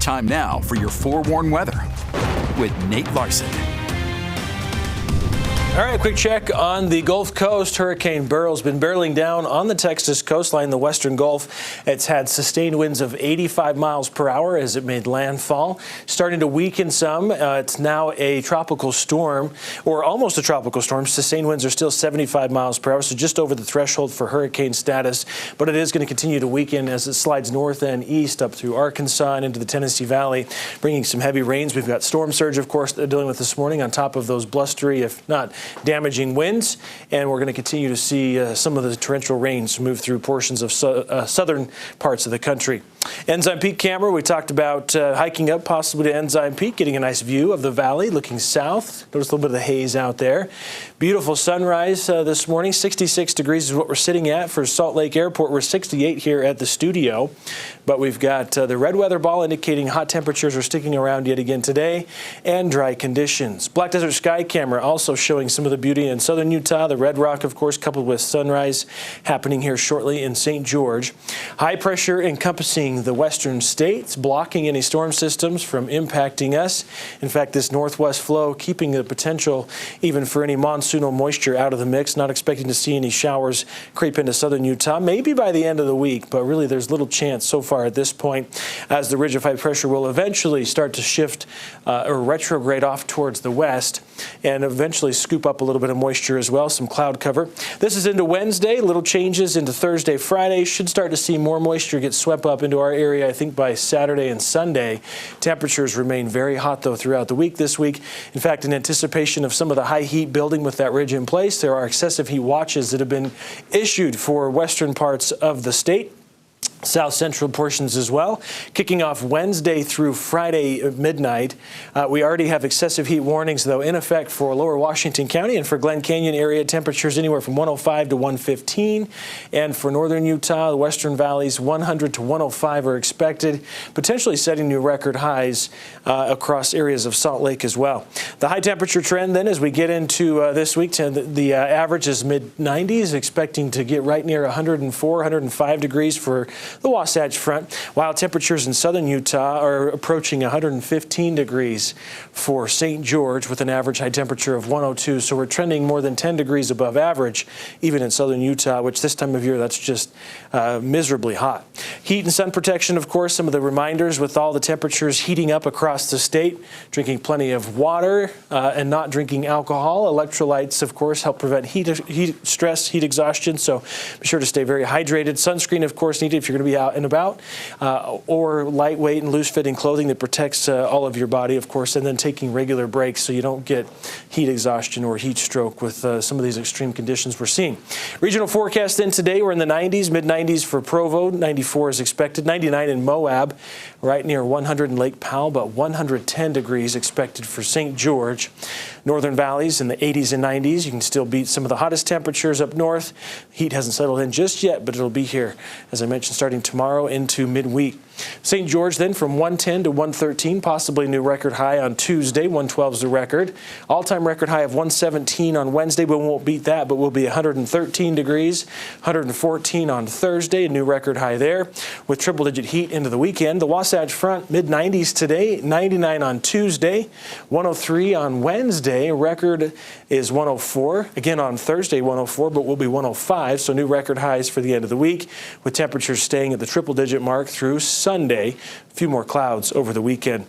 Time now for your forewarned weather with Nate Larson. All right, quick check on the Gulf Coast. Hurricane Beryl's been barreling down on the Texas coastline, the western Gulf. It's had sustained winds of 85 miles per hour as it made landfall. Starting to weaken some. It's now a tropical storm, or almost a tropical storm. Sustained winds are still 75 miles per hour, so just over the threshold for hurricane status. But it is going to continue to weaken as it slides north and east up through Arkansas and into the Tennessee Valley, bringing some heavy rains. We've got storm surge, of course, dealing with this morning on top of those blustery, if not damaging winds, and we're going to continue to see some of the torrential rains move through portions of southern parts of the country. Ensign Peak camera, we talked about hiking up possibly to Ensign Peak, getting a nice view of the valley, looking south. Notice a little bit of the haze out there. Beautiful sunrise this morning. 66 degrees is what we're sitting at for Salt Lake Airport. We're 68 here at the studio, but we've got the red weather ball indicating hot temperatures are sticking around yet again today, and dry conditions. Black Desert Sky camera also showing some of the beauty in southern Utah. The Red Rock, of course, coupled with sunrise happening here shortly in St. George. High pressure encompassing the western states, blocking any storm systems from impacting us. In fact, this northwest flow keeping the potential even for any monsoonal moisture out of the mix. Not expecting to see any showers creep into southern Utah, maybe by the end of the week, but really there's little chance so far at this point, as the ridge of high pressure will eventually start to shift or retrograde off towards the west and eventually scoop up a little bit of moisture as well, some cloud cover. This is into Wednesday, little changes into Thursday, Friday. Should start to see more moisture get swept up into our area, I think, by Saturday and Sunday. Temperatures remain very hot, though, throughout the week this week. In fact, in anticipation of some of the high heat building with that ridge in place, there are excessive heat watches that have been issued for western parts of the state. South central portions as well. Kicking off Wednesday through Friday at midnight. We already have excessive heat warnings, though, in effect for lower Washington County and for Glen Canyon area. Temperatures anywhere from 105 to 115. And for northern Utah, the western valleys, 100 to 105 are expected, potentially setting new record highs across areas of Salt Lake as well. The high temperature trend then as we get into this week, the average is mid-90s, expecting to get right near 104, 105 degrees for the Wasatch Front, while temperatures in southern Utah are approaching 115 degrees for St. George with an average high temperature of 102. So we're trending more than 10 degrees above average, even in southern Utah, which this time of year, that's just miserably hot. Heat and sun protection, of course, some of the reminders with all the temperatures heating up across the state. Drinking plenty of water and not drinking alcohol. Electrolytes, of course, help prevent heat stress, heat exhaustion. So be sure to stay very hydrated. Sunscreen, of course, needed if you're going to be out and about, or lightweight and loose-fitting clothing that protects all of your body, of course, and then taking regular breaks so you don't get heat exhaustion or heat stroke with some of these extreme conditions we're seeing. Regional forecast then today, we're in the 90s, mid-90s for Provo, 94 is expected, 99 in Moab, right near 100 in Lake Powell, but 110 degrees expected for St. George. Northern valleys in the 80s and 90s. You can still beat some of the hottest temperatures up north. Heat hasn't settled in just yet, but it'll be here, as I mentioned, starting tomorrow into midweek. St. George then from 110 to 113, possibly new record high on Tuesday. 112 is the record. All-time record high of 117 on Wednesday. We won't beat that, but we'll be 113 degrees. 114 on Thursday, a new record high there, with triple-digit heat into the weekend. The Wasatch Front, mid-90s today, 99 on Tuesday, 103 on Wednesday. Record is 104. Again on Thursday, 104, but will be 105, so new record highs for the end of the week, with temperatures staying at the triple-digit mark through Sunday. A few more clouds over the weekend.